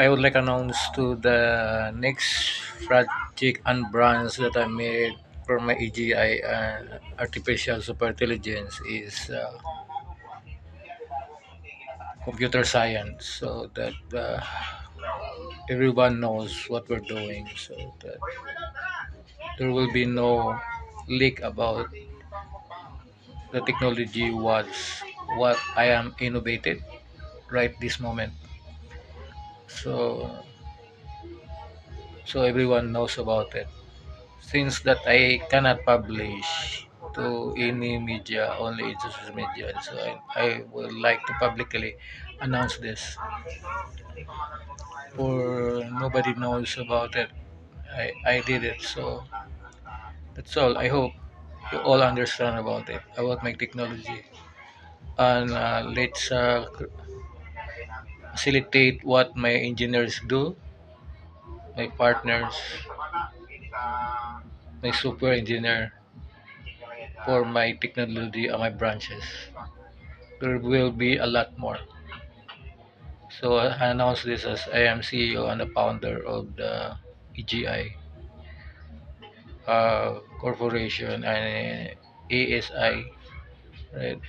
I would like announce to the next project and branch that I made for my AGI and artificial super intelligence is computer science, so that everyone knows what we're doing, so that there will be no leak about the technology was what I am innovated right this moment. So everyone knows about it. Since that I cannot publish to any media, only in social media, so I would like to publicly announce this, for nobody knows about it. I did it, so that's all. I hope you all understand about it, about my technology, and let's facilitate what my engineers do, my partners, my super engineer, for my technology and my branches. There will be a lot more. So I announce this as I am CEO and the founder of the EGI Corporation and ASI. Right.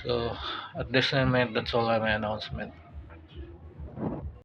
So at this moment, that's all my announcement.